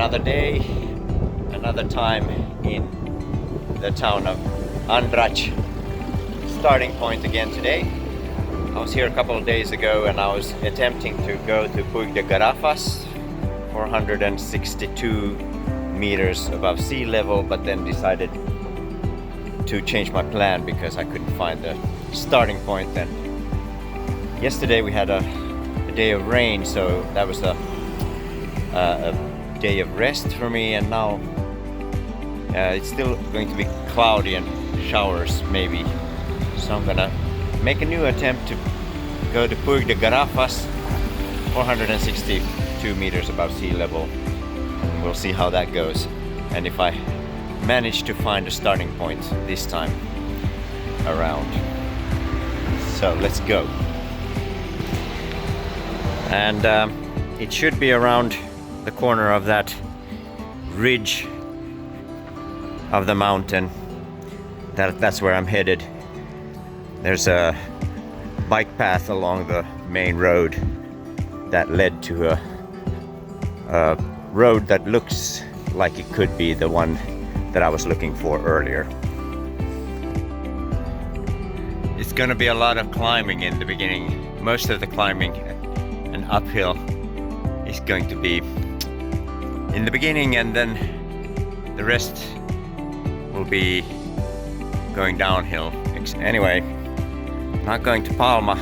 another day, another time in the town of Andratx. Starting point again today. I was here a couple of days ago and I was attempting to go to Puig de Garrafa, 462 meters above sea level, but then decided to change my plan because I couldn't find the starting point. And yesterday we had a day of rain, so that was a day of rest for me, and now it's still going to be cloudy and showers maybe, so I'm gonna make a new attempt to go to Puig de Garrafa, 462 meters above sea level. We'll see how that goes and if I manage to find a starting point this time around. So let's go. And it should be around the corner of that ridge of the mountain. That's where I'm headed. There's a bike path along the main road that led to a road that looks like it could be the one that I was looking for earlier. It's gonna be a lot of climbing in the beginning. Most of the climbing and uphill is going to be in the beginning, and then the rest will be going downhill. Anyway, not going to Palma,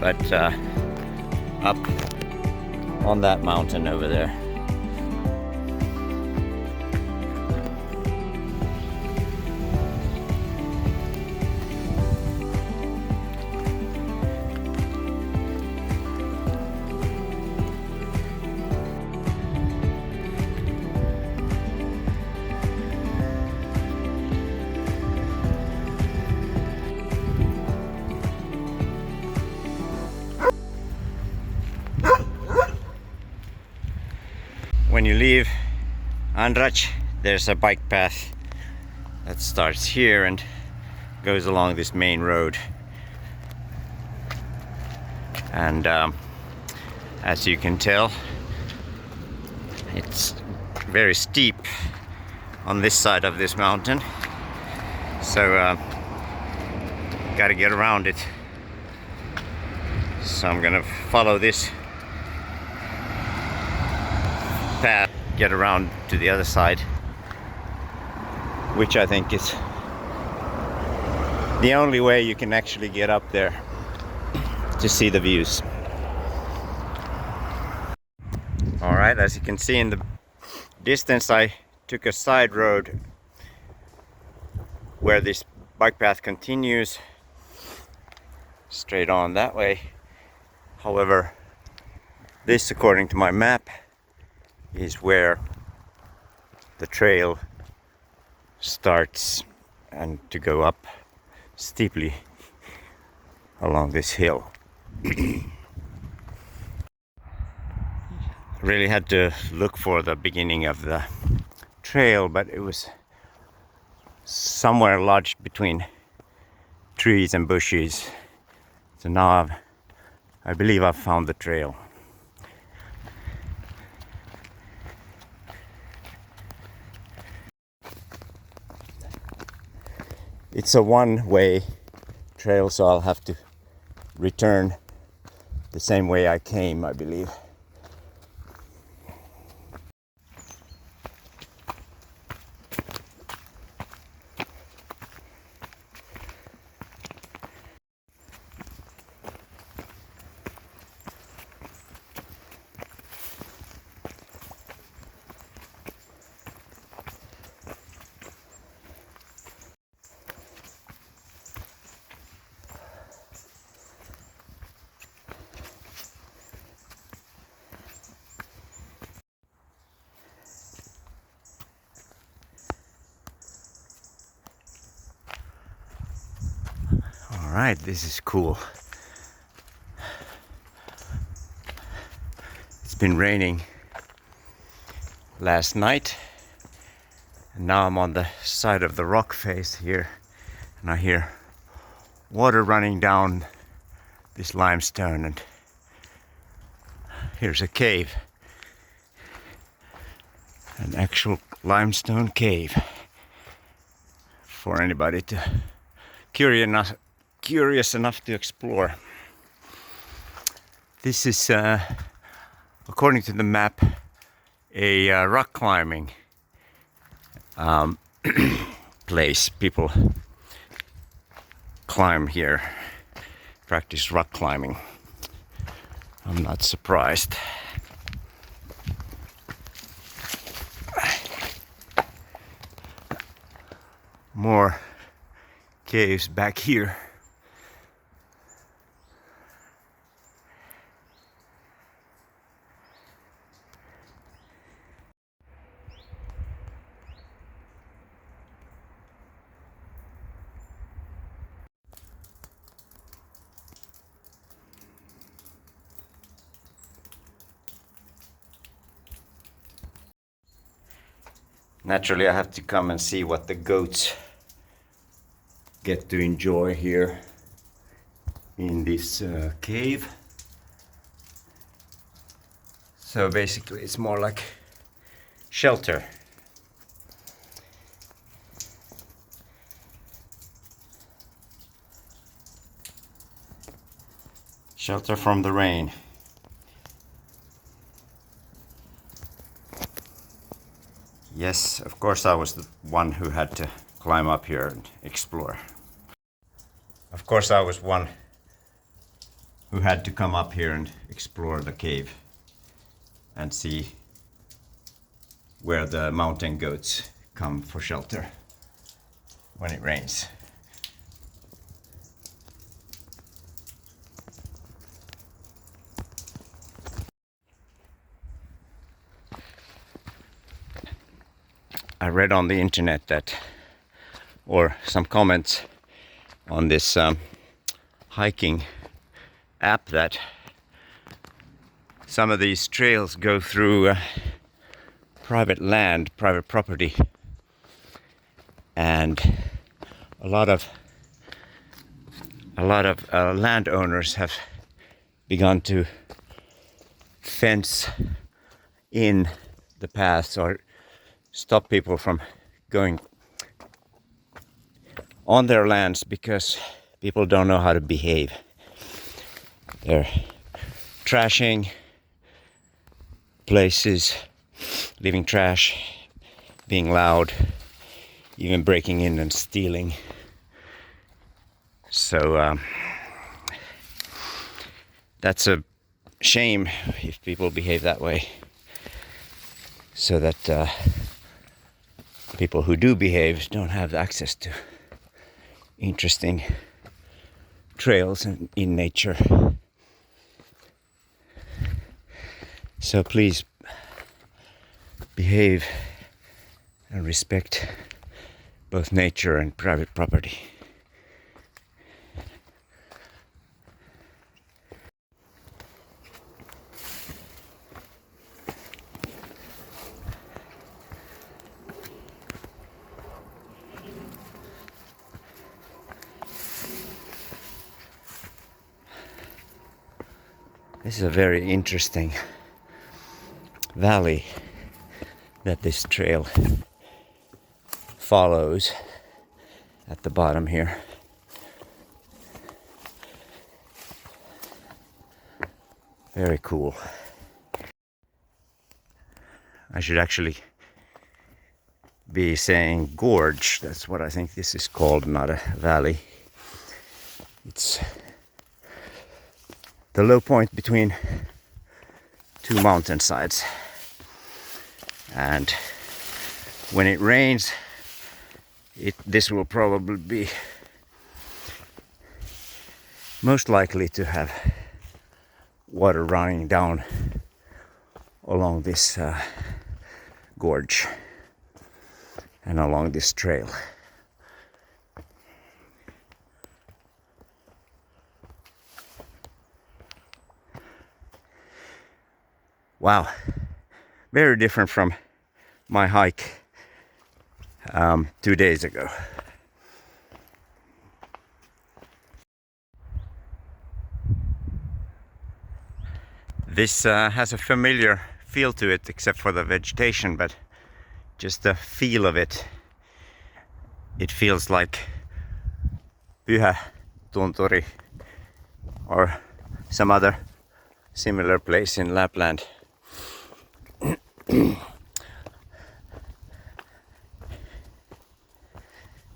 but up on that mountain over there. When you leave Andratx, there's a bike path that starts here and goes along this main road. And as you can tell, it's very steep on this side of this mountain. So gotta get around it. So I'm gonna follow this path, get around to the other side, which I think is the only way you can actually get up there to see the views. Alright, as you can see in the distance, I took a side road where this bike path continues straight on that way. However, this, according to my map, is where the trail starts and to go up steeply along this hill. Really had to look for the beginning of the trail, but it was somewhere lodged between trees and bushes. So now I believe I've found the trail. It's a one-way trail, so I'll have to return the same way I came, I believe. Alright, this is cool. It's been raining last night, and now I'm on the side of the rock face here, and I hear water running down this limestone, and here's a cave. An actual limestone cave for anybody to curious enough to explore. This is, according to the map, a rock climbing place. People climb here, practice rock climbing. I'm not surprised. More caves back here. Naturally, I have to come and see what the goats get to enjoy here in this cave. So basically it's more like shelter. Shelter from the rain. Yes, of course I was the one who had to climb up here and explore. Of course I was one who had to come up here and explore the cave and see where the mountain goats come for shelter when it rains. I read on the internet that, or some comments on this hiking app, that some of these trails go through private land, private property, and a lot of landowners have begun to fence in the paths or stop people from going on their lands because people don't know how to behave. They're trashing places, leaving trash, being loud, even breaking in and stealing. So that's a shame if people behave that way, so that people who do behave don't have access to interesting trails in nature. So please behave and respect both nature and private property. This is a very interesting valley that this trail follows at the bottom here. Very cool. I should actually be saying gorge. That's what I think this is called, not a valley. It's the low point between two mountainsides, and when it rains, this will probably be most likely to have water running down along this gorge and along this trail. Wow, very different from my hike 2 days ago. This has a familiar feel to it, except for the vegetation, but just the feel of it, it feels like Pyhä Tunturi or some other similar place in Lapland.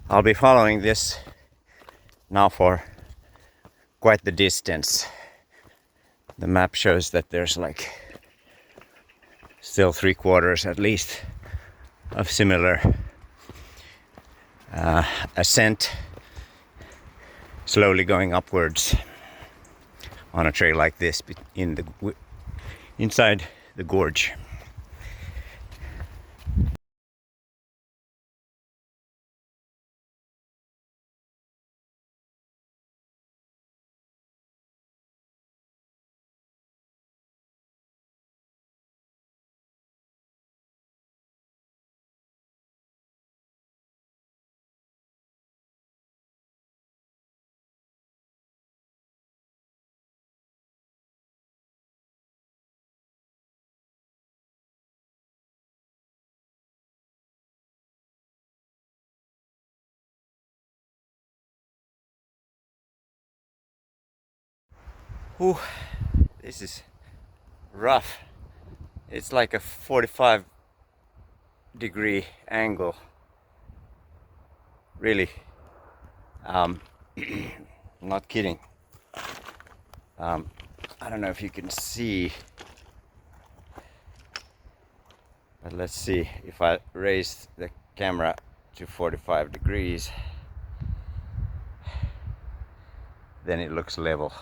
I'll be following this now for quite the distance. The map shows that there's like still 3/4 at least of similar ascent, slowly going upwards on a trail like this inside the gorge. Ooh, this is rough. It's like a 45-degree angle. Really. Not kidding. I don't know if you can see, but let's see if I raise the camera to 45 degrees, then it looks level.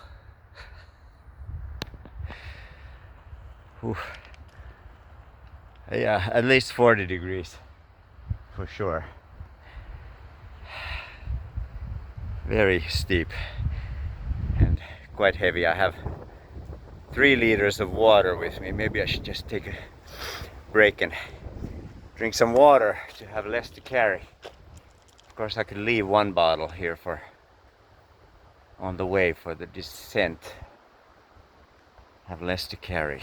Whew. Yeah, at least 40 degrees for sure. Very steep and quite heavy. I have 3 liters of water with me. Maybe I should just take a break and drink some water to have less to carry. Of course, I could leave 1 bottle here for on the way for the descent. Have less to carry.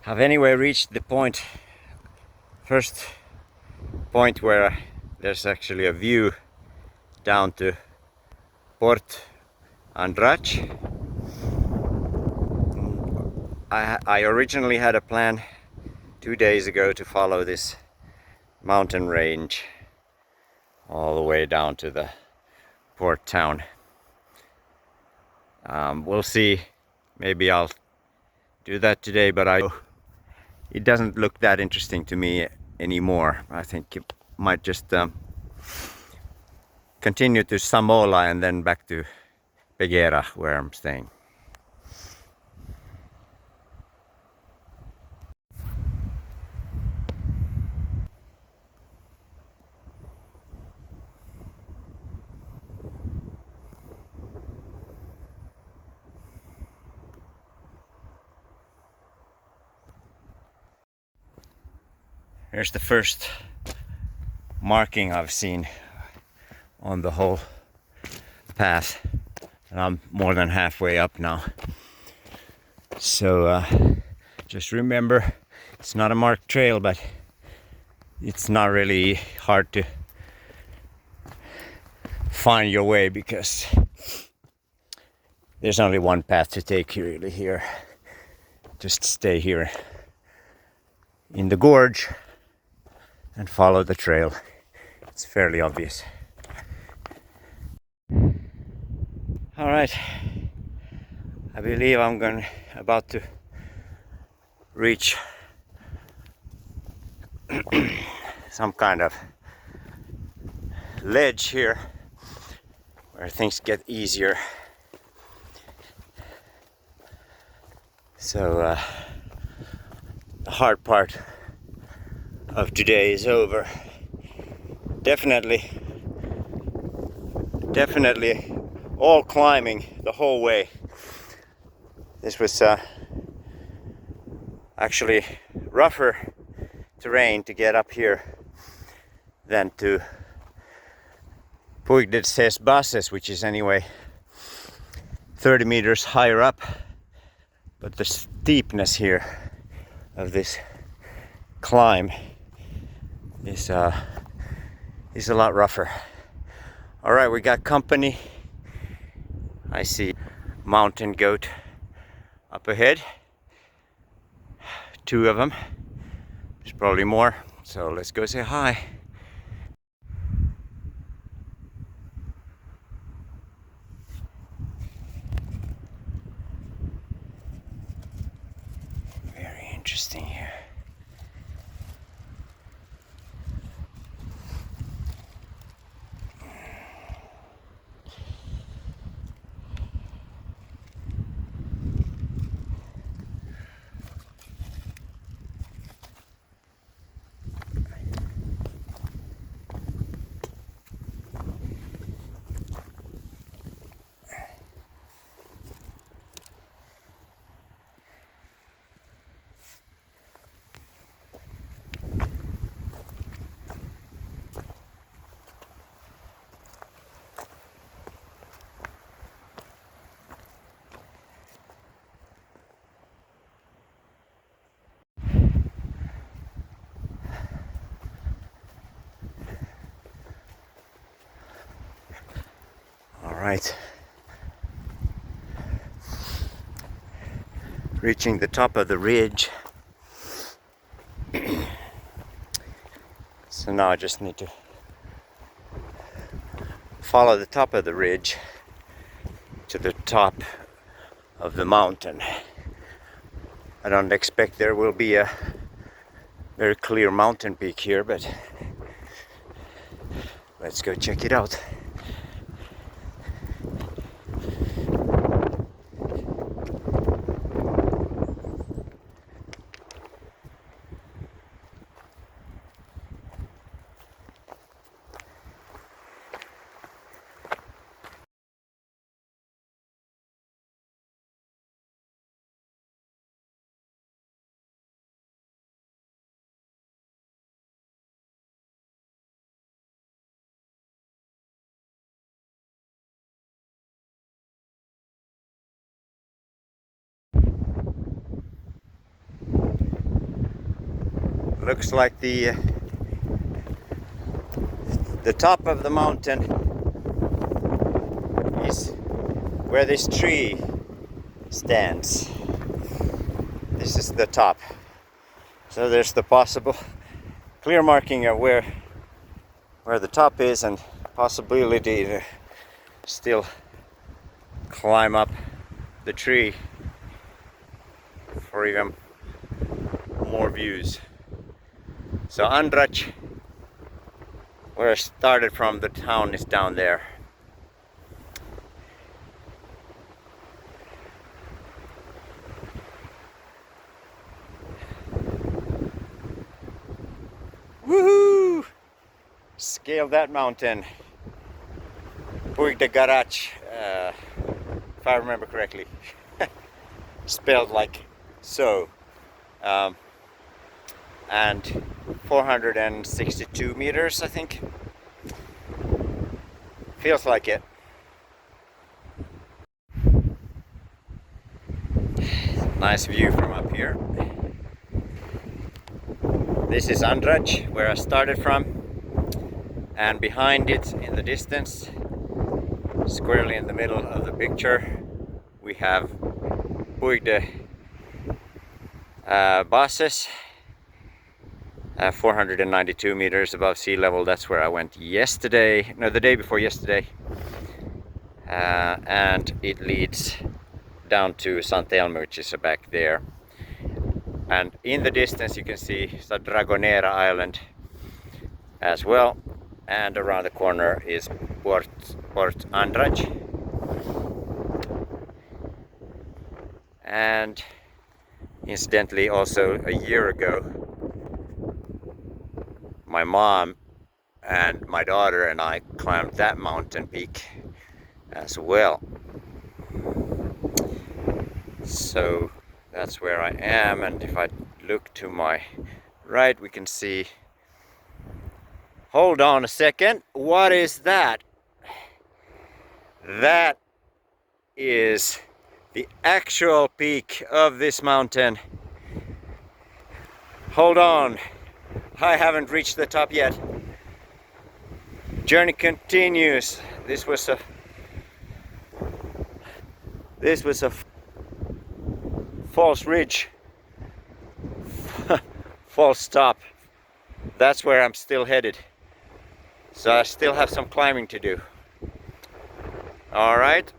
I've anyway reached the first point where there's actually a view down to Port Andratx. I originally had a plan 2 days ago to follow this mountain range all the way down to the port town. We'll see, maybe I'll do that today, but it doesn't look that interesting to me anymore. I think it might just continue to Samola and then back to Pegera, where I'm staying. Here's the first marking I've seen on the whole path, and I'm more than halfway up now. So just remember, it's not a marked trail, but it's not really hard to find your way because there's only one path to take really here. Just stay here in the gorge and follow the trail. It's fairly obvious. All right, I believe I'm about to reach some kind of ledge here where things get easier. So the hard part of today is over. Definitely all climbing the whole way. This was actually rougher terrain to get up here than to Puig de Garrafa, which is anyway 30 meters higher up but the steepness here of this climb is a lot rougher. All right, we got company. I see mountain goat up ahead. 2 of them. There's probably more, so let's go say hi. Very interesting here. Right, reaching the top of the ridge. So now I just need to follow the top of the ridge to the top of the mountain. I don't expect there will be a very clear mountain peak here, but let's go check it out. Looks like the top of the mountain is where this tree stands. This is the top. So there's the possible clear marking of where the top is, and possibility to still climb up the tree for even more views. So Andratx, where I started from, the town is down there. Woohoo! Scaled that mountain. Puig de Garrafa, if I remember correctly. Spelled like so. And 462 meters, I think. Feels like it. Nice view from up here. This is Andratx, where I started from, and behind it in the distance, squarely in the middle of the picture, we have Puig de Garrafa. 492 meters above sea level. That's where I went yesterday, no, the day before yesterday, and it leads down to Santelmo, which is back there, and in the distance you can see the Dragonera Island as well, and around the corner is Port Andratx. And incidentally, also a year ago, my mom and my daughter and I climbed that mountain peak as well. So that's where I am, and if I look to my right, we can see, hold on a second, what is that? That is the actual peak of this mountain. Hold on, I haven't reached the top yet. Journey continues. This was a false ridge, false stop. That's where I'm still headed. So I still have some climbing to do. All right.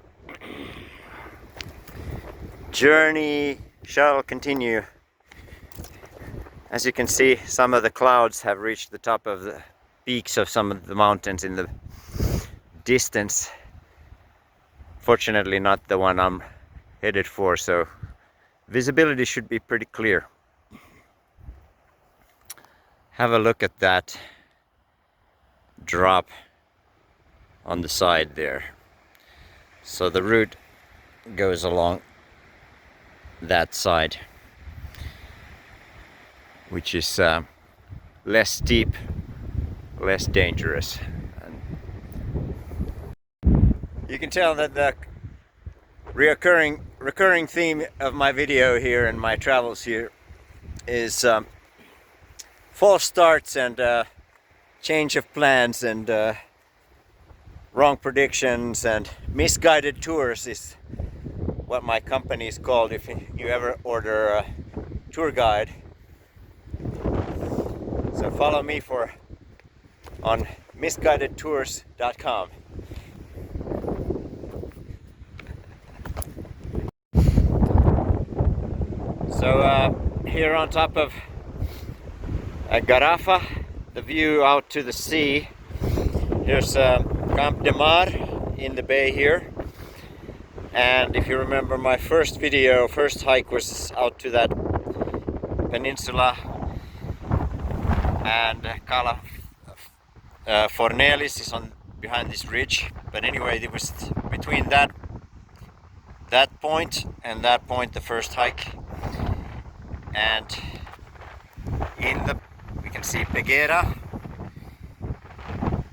Journey shall continue. As you can see, some of the clouds have reached the top of the peaks of some of the mountains in the distance. Fortunately not the one I'm headed for, so visibility should be pretty clear. Have a look at that drop on the side there. So the route goes along that side, which is less steep, less dangerous. And you can tell that the recurring theme of my video here and my travels here is false starts and change of plans and wrong predictions and misguided tours is what my company is called if you ever order a tour guide. So follow me on misguidedtours.com. So here on top of Garrafa, the view out to the sea. Here's Camp de Mar in the bay here. And if you remember my first hike was out to that peninsula, and Cala Fornelis is behind this ridge. But anyway, it was between that point and that point, the first hike. And we can see Peguera.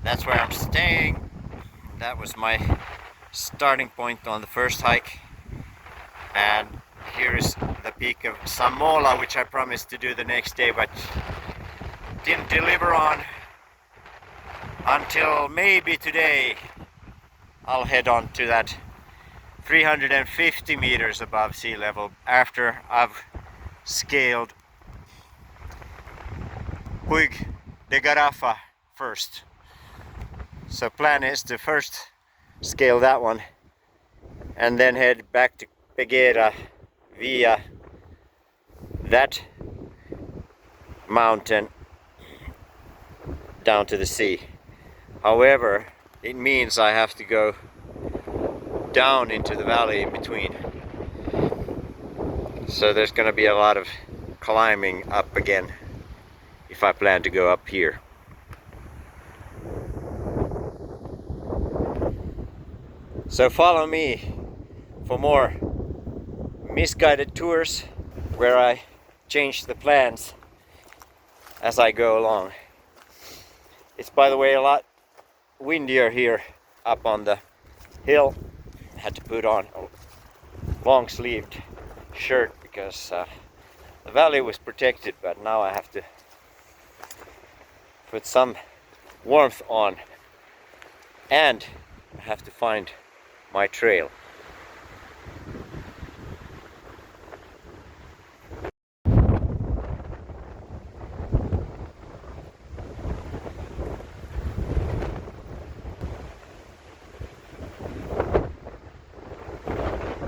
That's where I'm staying. That was my starting point on the first hike. And here is the peak of Samola, which I promised to do the next day, but didn't deliver on until maybe today. I'll head on to that 350 meters above sea level after I've scaled Puig de Garrafa first. So plan is to first scale that one and then head back to Peguera via that mountain down to the sea. However, it means I have to go down into the valley in between. So there's going to be a lot of climbing up again if I plan to go up here. So follow me for more misguided tours where I change the plans as I go along. It's, by the way, a lot windier here up on the hill. I had to put on a long-sleeved shirt because the valley was protected, but now I have to put some warmth on, and I have to find my trail.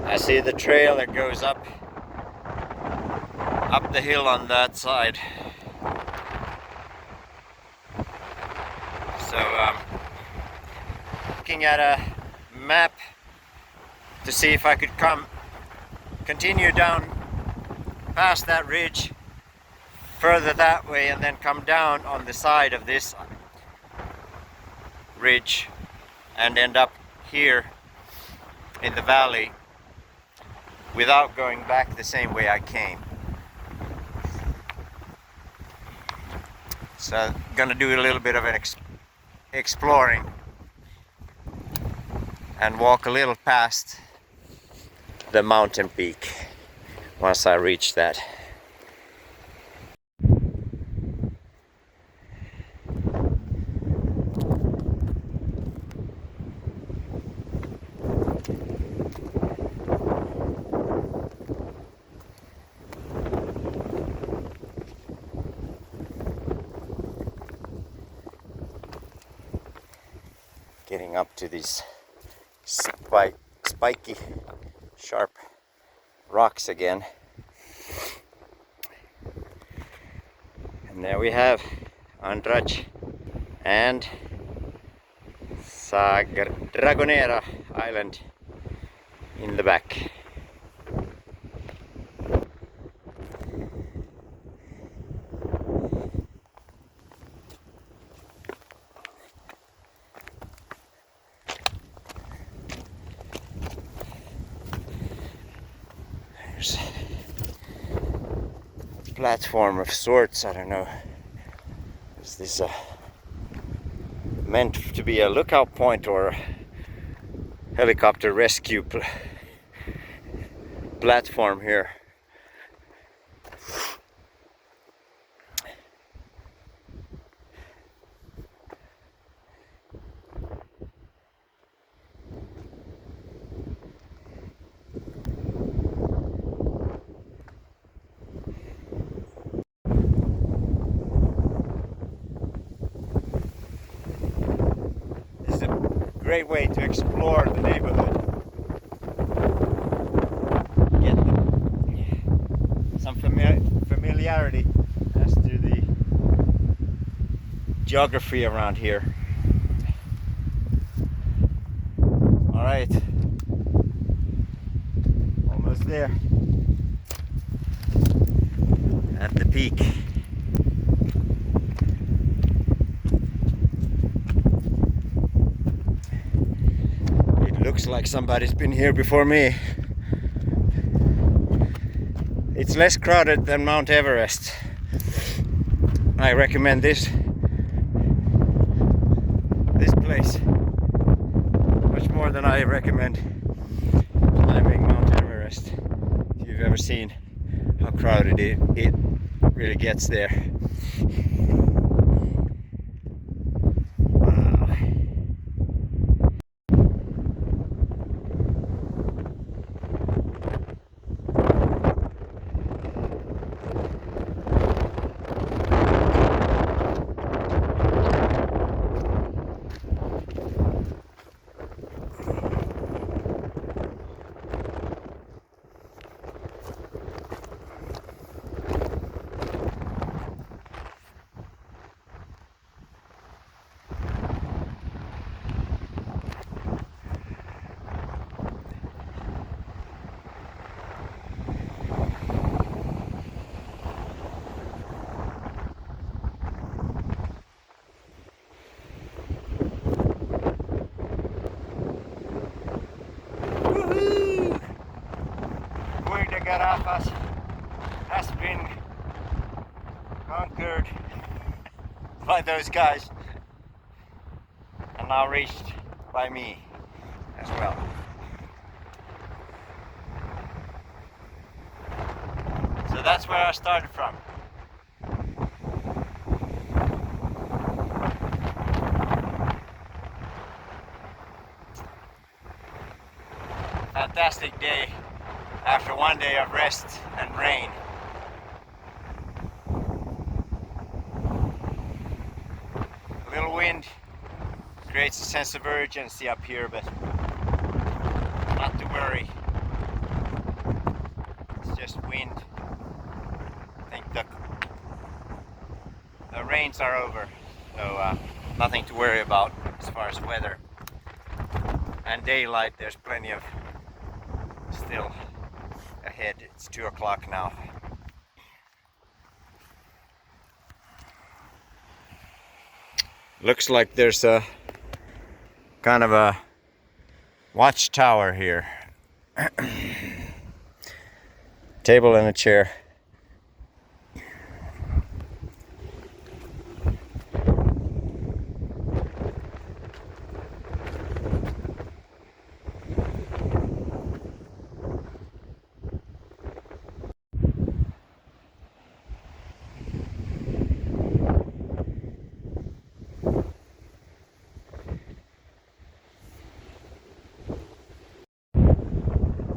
I see the trail that goes up the hill on that side. So looking at a map to see if I could continue down past that ridge further that way and then come down on the side of this ridge and end up here in the valley without going back the same way I came. So I'm gonna do a little bit of an exploring and walk a little past the mountain peak once I reach that. Getting up to these spiky, sharp rocks again. And there we have Andratx and Dragonera Island in the back. There's a platform of sorts, I don't know. Is this meant to be a lookout point or a helicopter rescue platform here? Great way to explore the neighborhood. Get some familiarity as to the geography around here. Alright, almost there. At the peak. Looks like somebody's been here before me. It's less crowded than Mount Everest. I recommend this place much more than I recommend climbing Mount Everest. If you've ever seen how crowded it really gets there. Puig de Garrafa has been conquered by those guys and now reached by me as well. So that's where I started from. Fantastic day after one day of rest and rain. A little wind creates a sense of urgency up here, but not to worry. It's just wind. I think the rains are over, so nothing to worry about as far as weather. And daylight, there's plenty of still ahead. It's 2 o'clock now. Looks like there's a kind of a watchtower here. Table and a chair.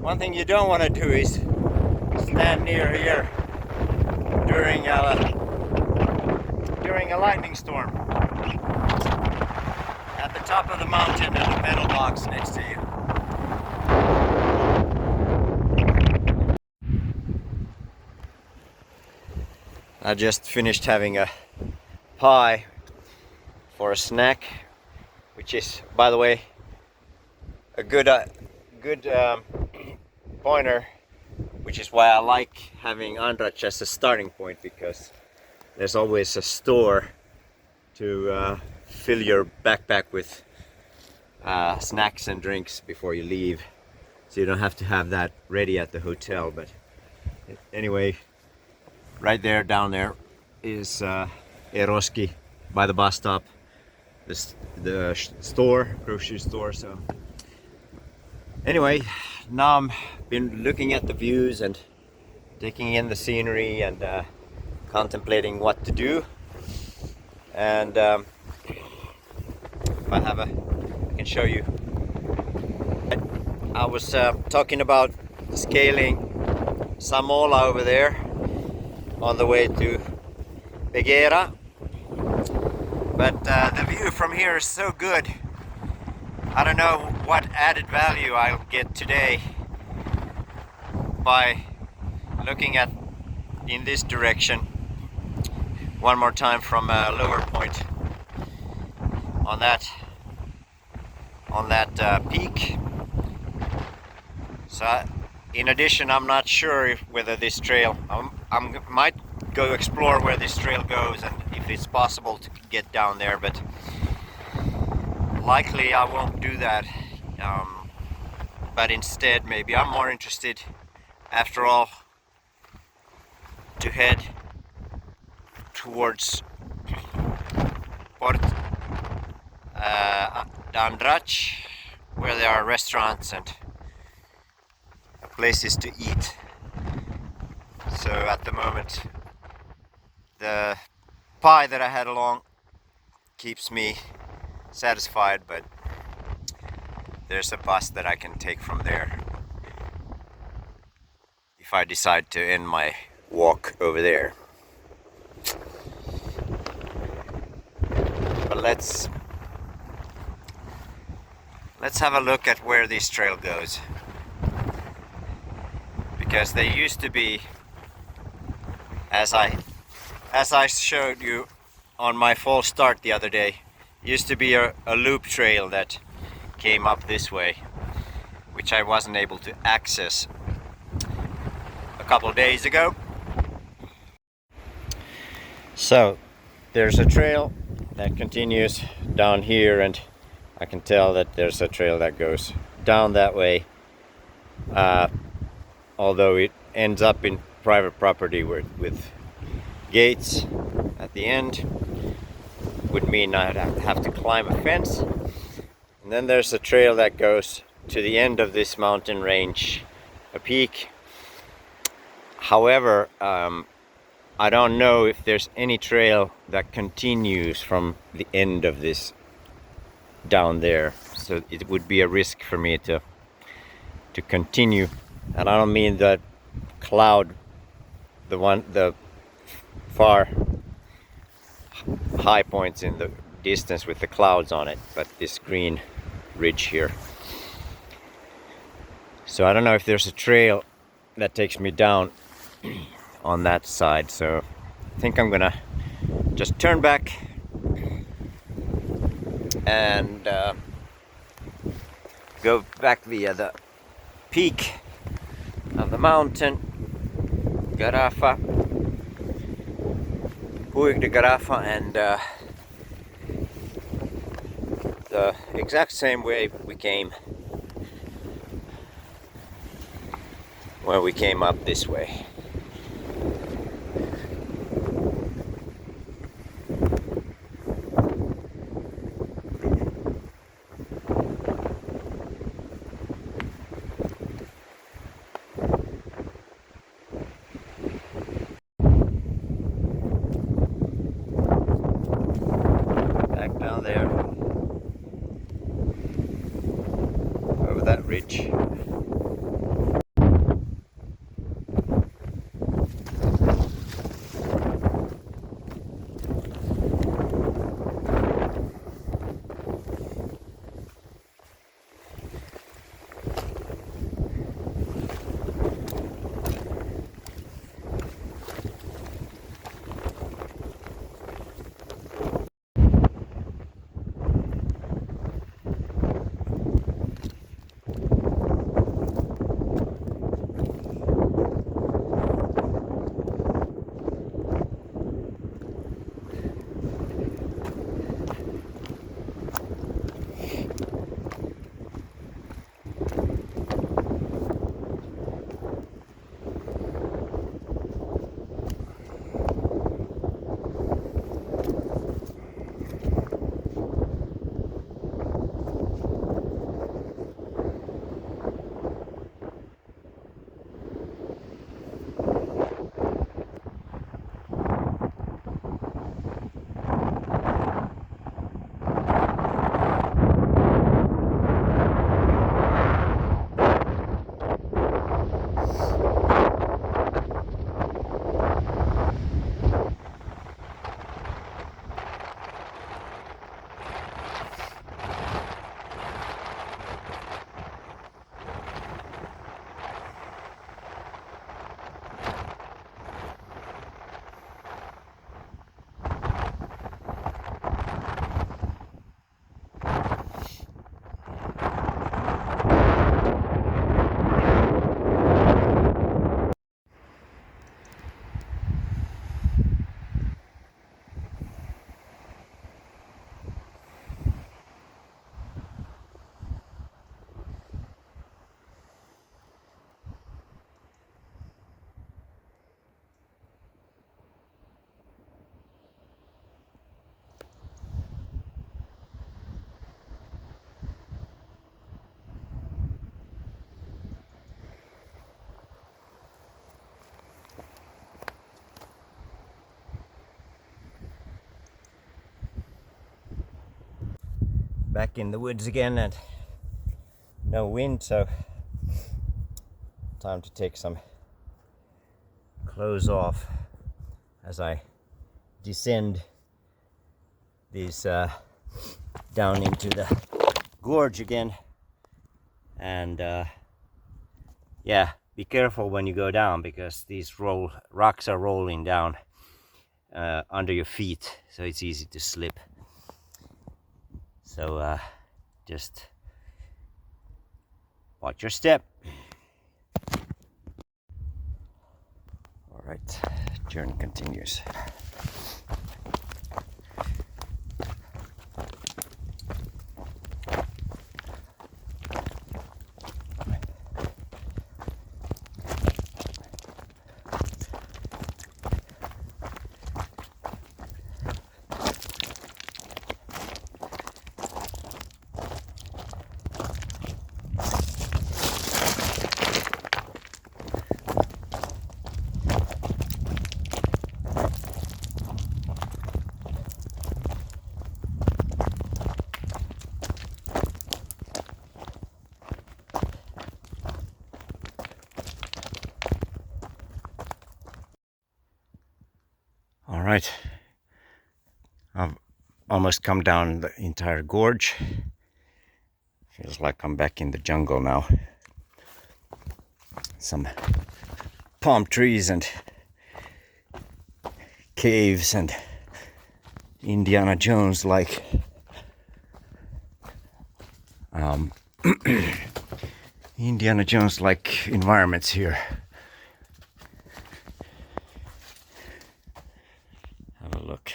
One thing you don't want to do is stand near here during a lightning storm at the top of the mountain and a metal box next to you. I just finished having a pie for a snack, which is, by the way, a good pointer, which is why I like having Andratx as a starting point, because there's always a store to fill your backpack with snacks and drinks before you leave, so you don't have to have that ready at the hotel. But anyway, right there, down there, is Eroski by the bus stop, the store, grocery store. So anyway, now I'm been looking at the views and taking in the scenery and contemplating what to do. And if I can show you. I was talking about scaling Samola over there on the way to Begera, but the view from here is so good. I don't know what added value I'll get today by looking at in this direction one more time from a lower point on that peak. So in addition, I'm not sure whether this trail, I might go explore where this trail goes and if it's possible to get down there, but likely I won't do that. But instead, maybe I'm more interested, after all, to head towards Andratx, where there are restaurants and places to eat. So at the moment, the pie that I had along keeps me satisfied, but there's a bus that I can take from there if I decide to end my walk over there. But let's have a look at where this trail goes, because they used to be, as I showed you on my false start the other day, used to be a loop trail that came up this way, which I wasn't able to access a couple of days ago. So there's a trail that continues down here, and I can tell that there's a trail that goes down that way, although it ends up in private property with gates at the end. Would mean I'd have to climb a fence. And then there's a trail that goes to the end of this mountain range, a peak. However, I don't know if there's any trail that continues from the end of this down there, so it would be a risk for me to continue. And I don't mean that cloud, the far high points in the distance with the clouds on it, but this green ridge here. So I don't know if there's a trail that takes me down on that side, so I think I'm gonna just turn back and go back via the peak of the mountain, Garrafa, Puig de Garrafa, and the exact same way we came when we came up this way. Back down there over that ridge. back in the woods again and no wind, so time to take some clothes off as I descend these down into the gorge again. And yeah, be careful when you go down, because these rocks are rolling down under your feet, so it's easy to slip. So just watch your step. All right, journey continues. All right, I've almost come down the entire gorge. Feels like I'm back in the jungle now. Some palm trees and caves and Indiana Jones like Indiana Jones like environments here. Have a look.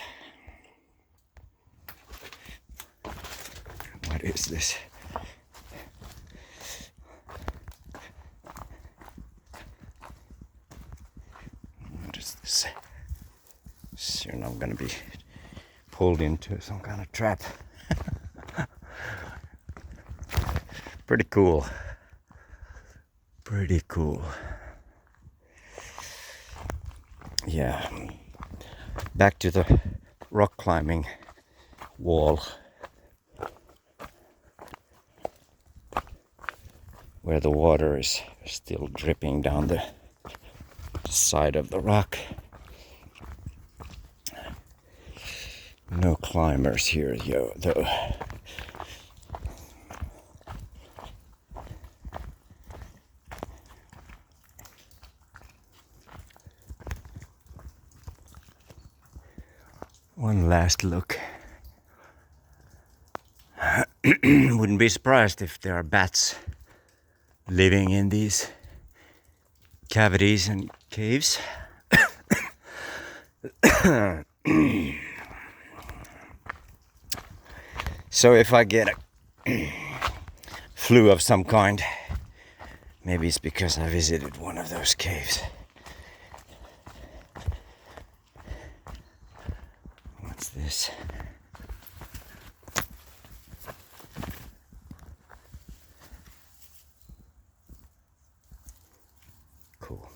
What is this? What is this? Soon I'm gonna be pulled into some kind of trap. Pretty cool. Pretty cool. Yeah. Back to the rock climbing wall, where the water is still dripping down the side of the rock. No climbers here, though. One last look. Wouldn't be surprised if there are bats living in these cavities and caves. So if I get a flu of some kind, maybe it's because I visited one of those caves. What's this? Cool.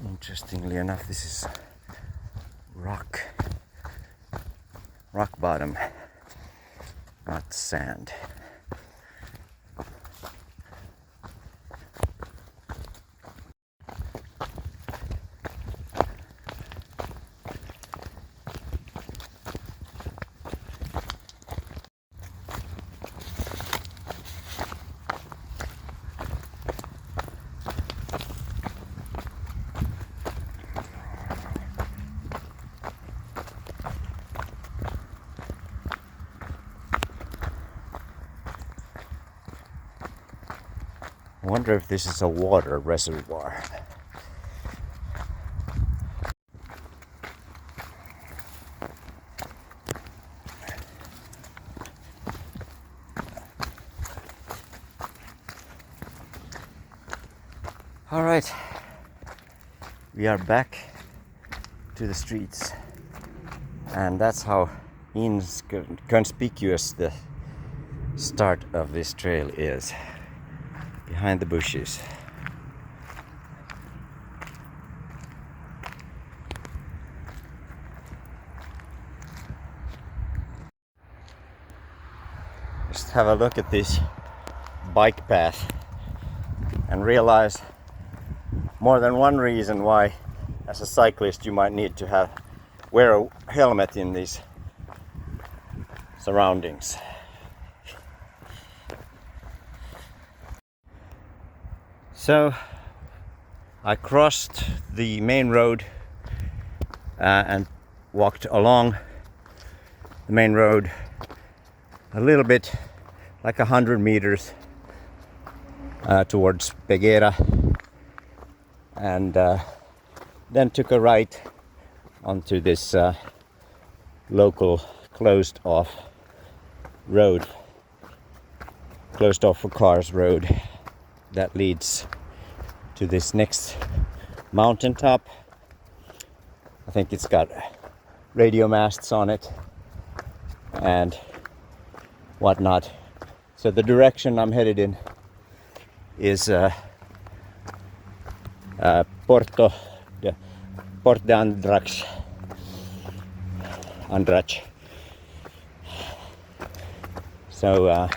Interestingly enough, this is rock bottom, not sand. I wonder if this is a water reservoir. All right, we are back to the streets, and that's how inconspicuous the start of this trail is. Behind the bushes. Just have a look at this bike path and realize more than one reason why as a cyclist you might need to wear a helmet in these surroundings. So I crossed the main road and walked along the main road a little bit, like 100 meters towards Peguera, and then took a right onto this local closed off for cars road that leads to this next mountaintop. I think it's got radio masts on it and whatnot. So the direction I'm headed in is Port de Andratx. So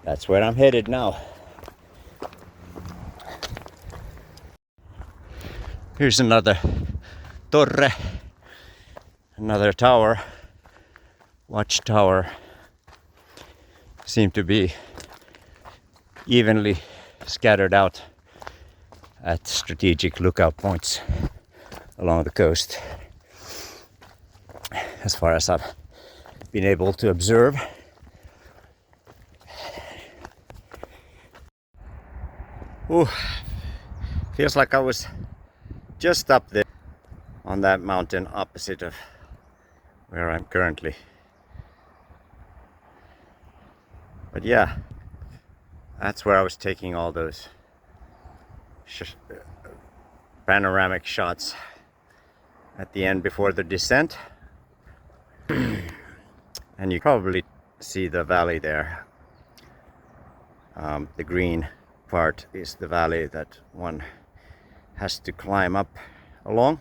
that's where I'm headed now. Here's another torre, another tower, watchtower. Seem to be evenly scattered out at strategic lookout points along the coast, as far as I've been able to observe. Ooh, feels like I was just up there on that mountain opposite of where I'm currently. But yeah, that's where I was taking all those panoramic shots at the end before the descent. And you probably see the valley there. The green part is the valley that one has to climb up along.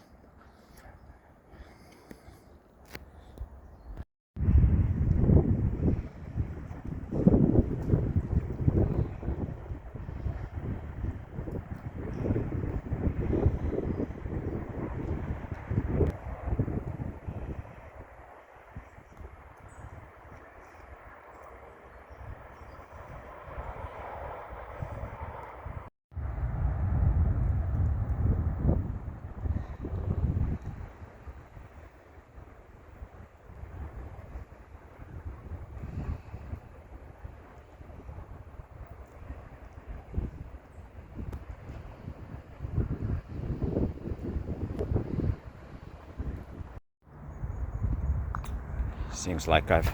Seems like I've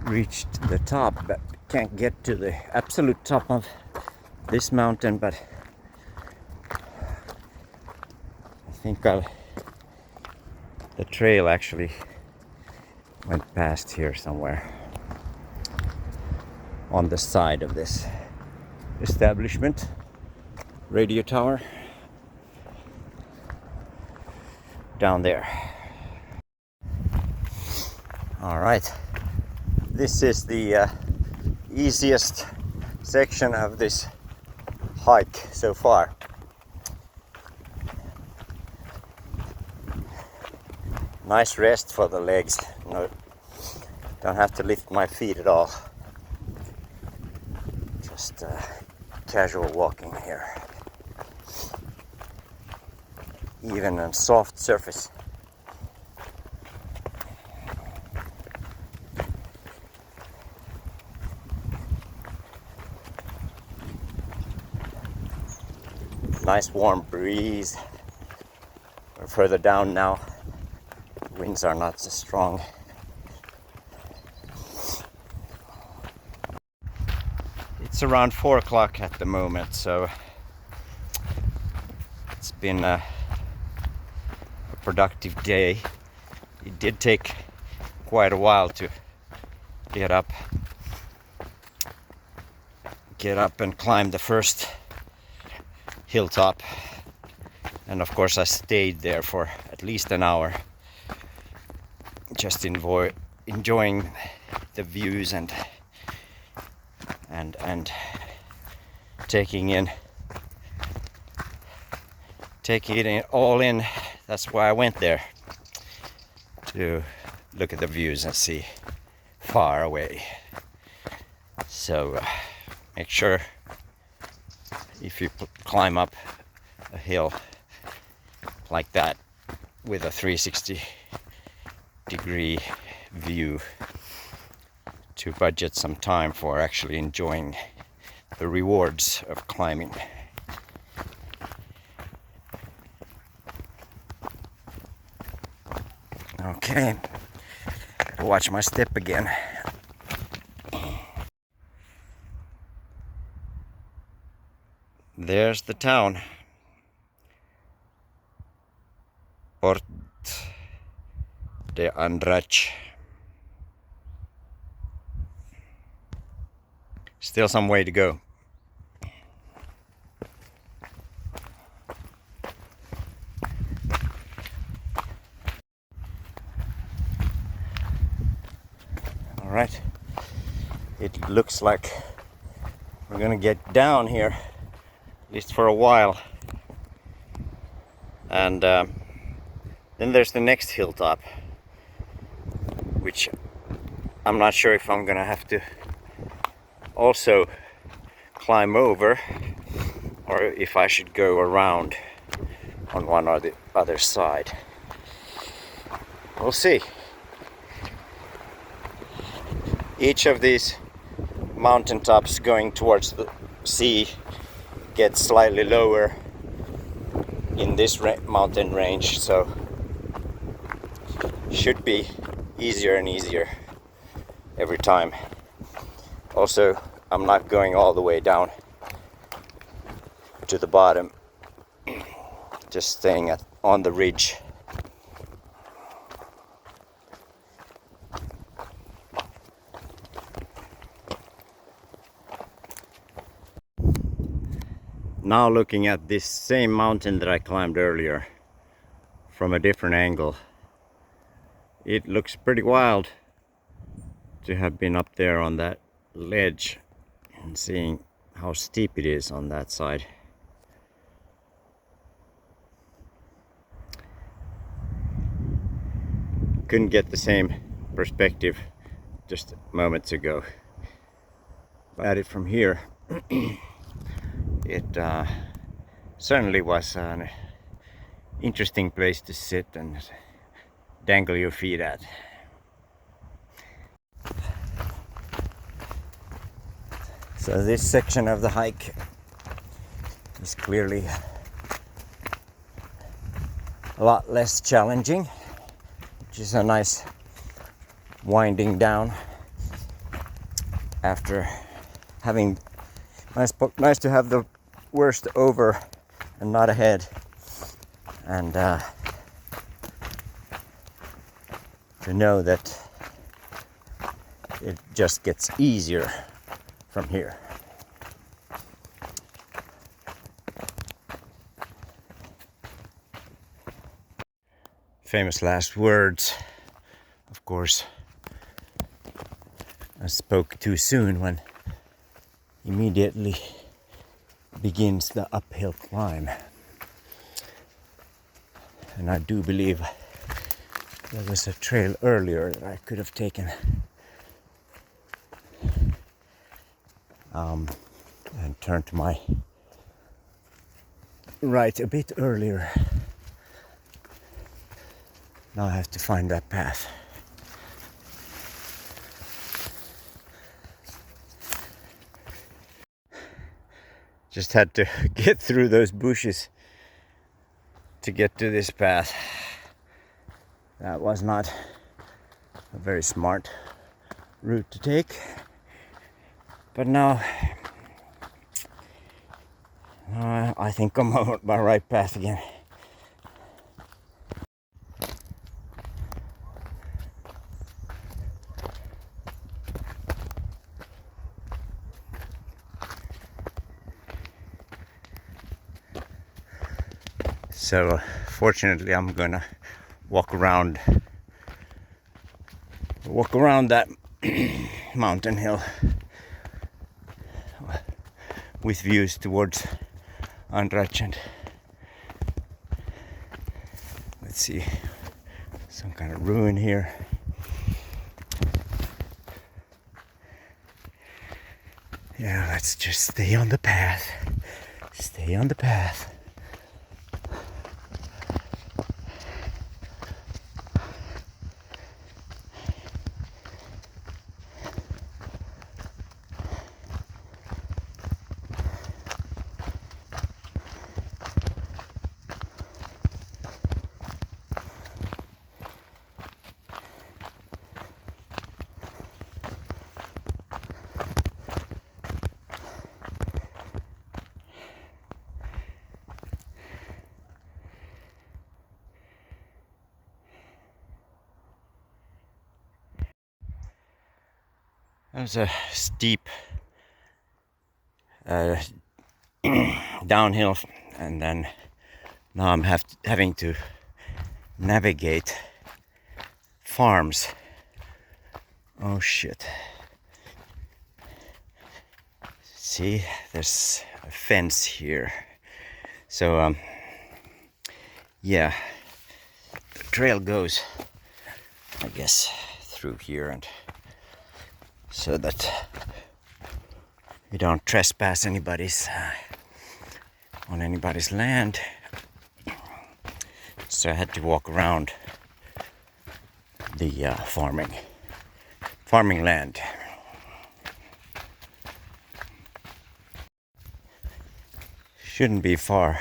reached the top, but can't get to the absolute top of this mountain. But I think the trail actually went past here somewhere on the side of this establishment. Radio tower down there. All right, this is the easiest section of this hike so far. Nice rest for the legs. No, don't have to lift my feet at all. Just casual walking here. Even on soft surface. Nice warm breeze. We're further down now. Winds are not so strong. It's around 4 o'clock at the moment, so it's been a productive day. It did take quite a while to get up and climb the first hilltop, and of course I stayed there for at least an hour, just enjoying the views and and taking it all in. That's why I went there, to look at the views and see far away. So make sure if you climb up a hill like that with a 360-degree view, to budget some time for actually enjoying the rewards of climbing. Okay, watch my step again. There's the town. Coll Andritxol. Still some way to go. All right. It looks like we're gonna get down here, at least for a while. And then there's the next hilltop, which I'm not sure if I'm gonna have to also climb over, or if I should go around on one or the other side. We'll see. Each of these mountaintops going towards the sea gets slightly lower in this mountain range, so should be easier and easier every time. Also, I'm not going all the way down to the bottom, just staying on the ridge. Now looking at this same mountain that I climbed earlier from a different angle, it looks pretty wild to have been up there on that ledge and seeing how steep it is on that side. Couldn't get the same perspective just moments ago. But at it from here, it certainly was an interesting place to sit and dangle your feet at. So this section of the hike is clearly a lot less challenging, which is a nice winding down after having nice to have the worst over and not ahead, and to know that it just gets easier from here. Famous last words. Of course, I spoke too soon when immediately begins the uphill climb. And I do believe there was a trail earlier that I could have taken and turned to my right a bit earlier. Now I have to find that path. Just had to get through those bushes to get to this path. That was not a very smart route to take. But now I think I'm on my right path again. So fortunately I'm gonna walk around that mountain hill with views towards Andratx, and let's see, some kind of ruin here. Yeah, let's just stay on the path. Stay on the path. That was a steep downhill, and then now I'm having to navigate farms. Oh shit. See, there's a fence here. So yeah, the trail goes, I guess, through here, and so that you don't trespass anybody's on anybody's land. So I had to walk around the farming land. Shouldn't be far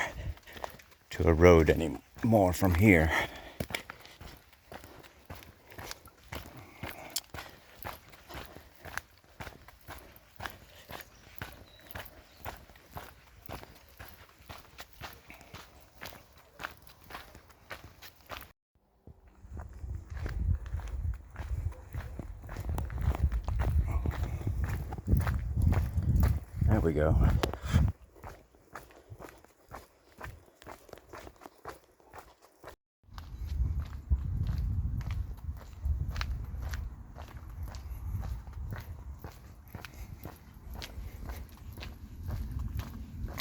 to a road anymore from here. There we go.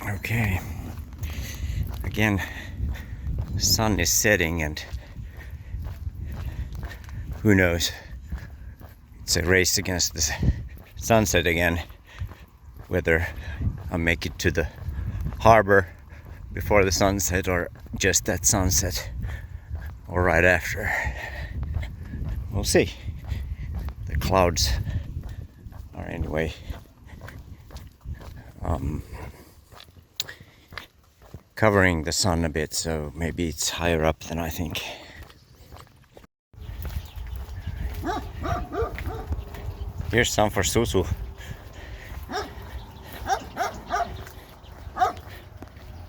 Okay. Again, the sun is setting, and who knows? It's a race against the sunset again. Whether I'll make it to the harbor before the sunset, or just at sunset, or right after. We'll see. The clouds are anyway covering the sun a bit, so maybe it's higher up than I think. Here's some for Susu.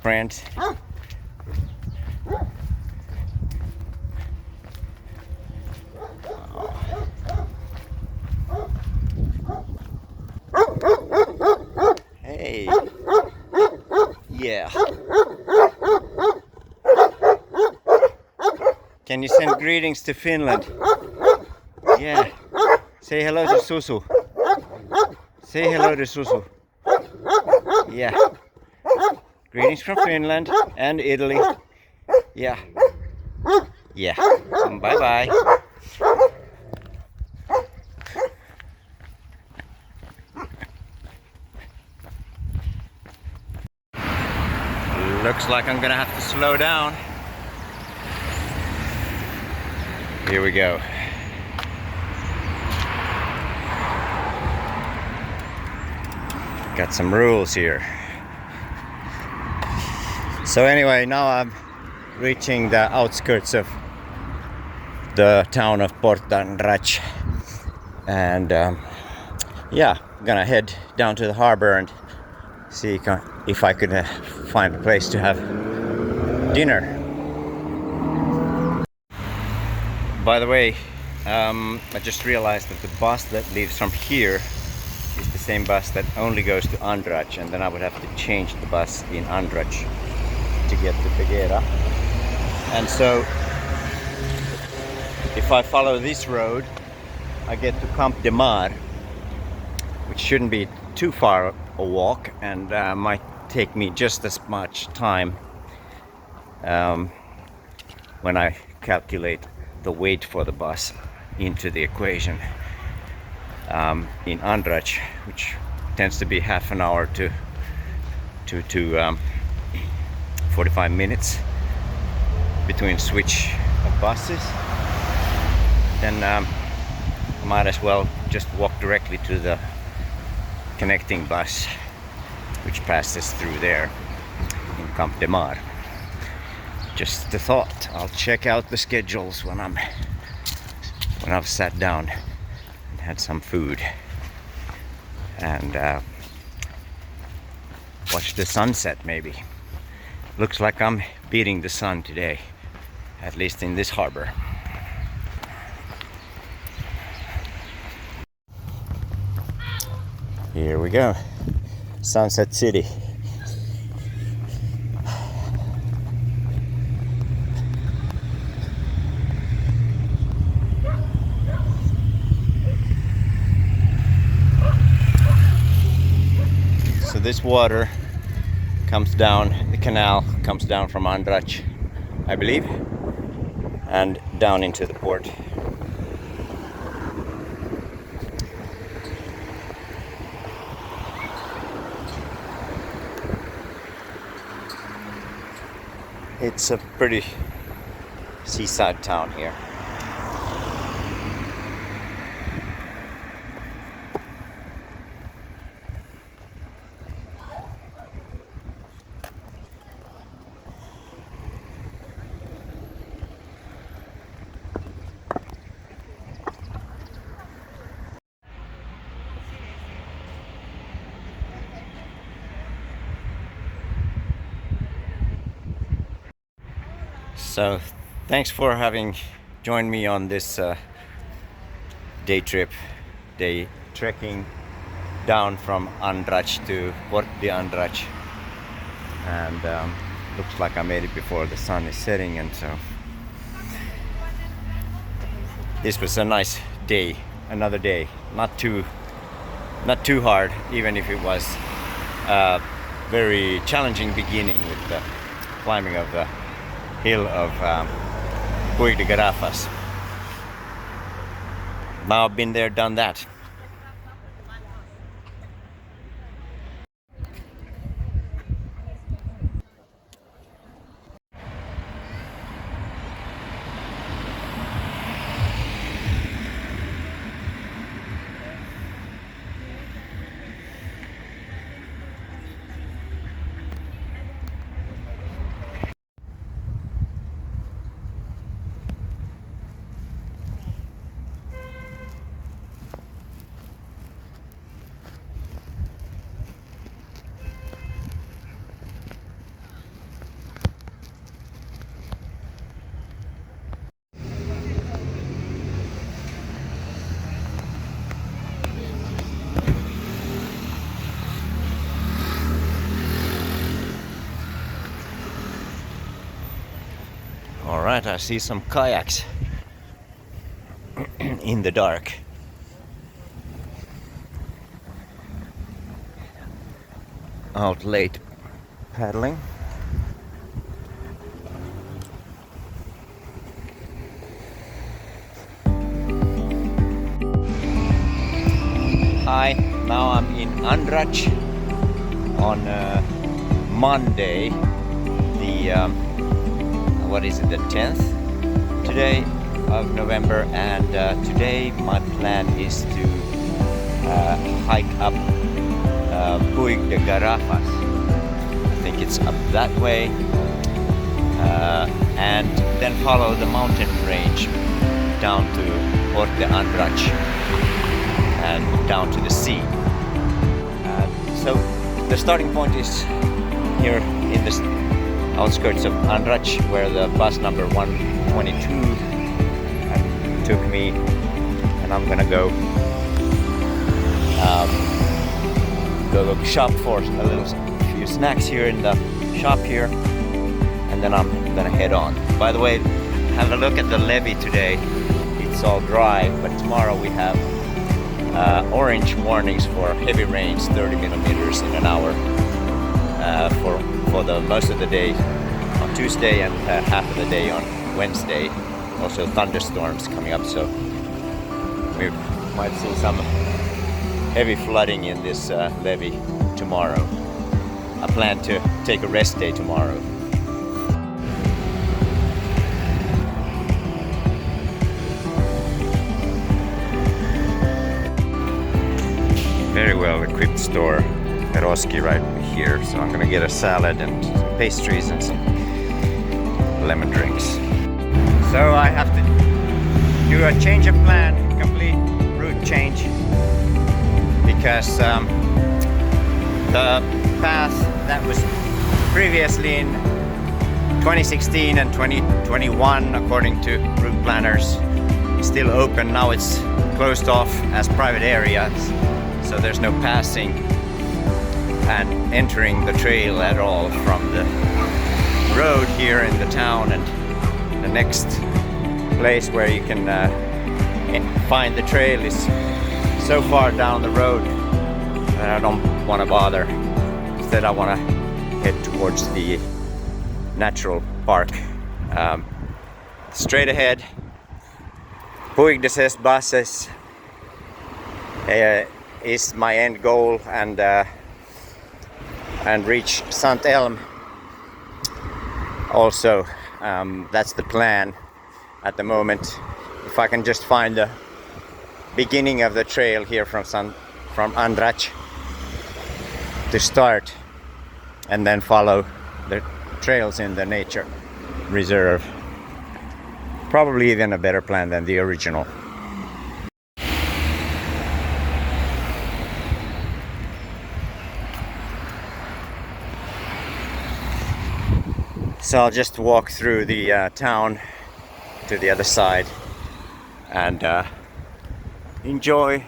Friends. Hey. Yeah. Can you send greetings to Finland? Yeah. Say hello to Susu. Say hello to Susu. Yeah. Greetings from Finland and Italy. Yeah. Yeah. Bye bye. Looks like I'm gonna have to slow down. Here we go. Got some rules here. So anyway, now I'm reaching the outskirts of the town of Andratx, and yeah, I'm gonna head down to the harbor and see if I could find a place to have dinner. By the way, I just realized that the bus that leaves from here is the same bus that only goes to Andratx, and then I would have to change the bus in Andratx to get to Figuera. And so if I follow this road, I get to Camp de Mar, which shouldn't be too far a walk, and might take me just as much time when I calculate the weight for the bus into the equation. In Andratx, which tends to be half an hour to 45 minutes between switch of buses, then might as well just walk directly to the connecting bus which passes through there in Camp de Mar. Just a thought. I'll check out the schedules when I've sat down and had some food and watch the sunset maybe. Looks like I'm beating the sun today, at least in this harbor. Here we go, Sunset City. So this water comes down, the canal comes down from Andratx, I believe, and down into the port. It's a pretty seaside town here. So thanks for having joined me on this day trekking down from Andratx to Puig de Garrafa, and looks like I made it before the sun is setting, and so this was a nice day, another day, not too hard, even if it was a very challenging beginning with the climbing of the hill of Puig de Garrafas. Now I've been there, done that. Alright, I see some kayaks in the dark. Out late paddling. Hi, now I'm in Andratx on Monday, the what is it, the 10th today of November, and today my plan is to hike up Puig de Garrafas. I think it's up that way, and then follow the mountain range down to Coll Andritxol and down to the sea. So the starting point is here in the outskirts of Andratx, where the bus number 122 took me, and I'm gonna go shop for a few snacks here in the shop here, and then I'm gonna head on. By the way, have a look at the levee today. It's all dry, but tomorrow we have orange warnings for heavy rains, 30 millimeters in an hour, for the most of the day on Tuesday and half of the day on Wednesday. Also thunderstorms coming up, so we might see some heavy flooding in this levee tomorrow. I plan to take a rest day tomorrow. Very well equipped store, Eroski, right here. So I'm gonna get a salad and some pastries and some lemon drinks. So I have to do a change of plan, complete route change, because the path that was previously in 2016 and 2021, according to route planners, is still open. Now it's closed off as private areas. So there's no passing and entering the trail at all from the road here in the town, and the next place where you can find the trail is so far down the road that I don't want to bother. Instead I want to head towards the natural park. Straight ahead, Puig de Garrafa is my end goal, and reach Sant Elm also. That's the plan at the moment. If I can just find the beginning of the trail here from Andratx to start, and then follow the trails in the nature reserve. Probably even a better plan than the original. So I'll just walk through the town to the other side and enjoy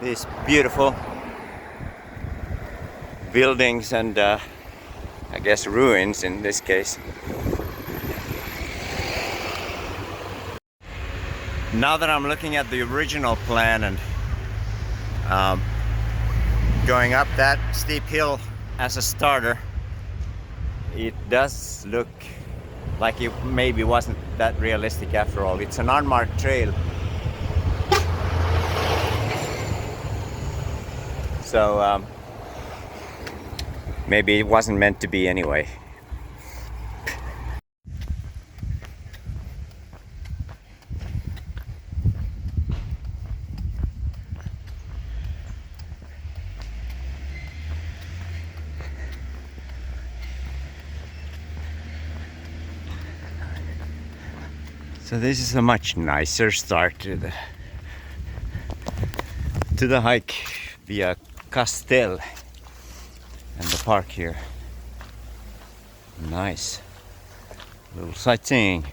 these beautiful buildings and I guess ruins in this case. Now that I'm looking at the original plan and going up that steep hill as a starter, it does look like it maybe wasn't that realistic after all. It's an unmarked trail. So maybe it wasn't meant to be anyway. So this is a much nicer start to the hike via Castel and the park here. Nice little sightseeing.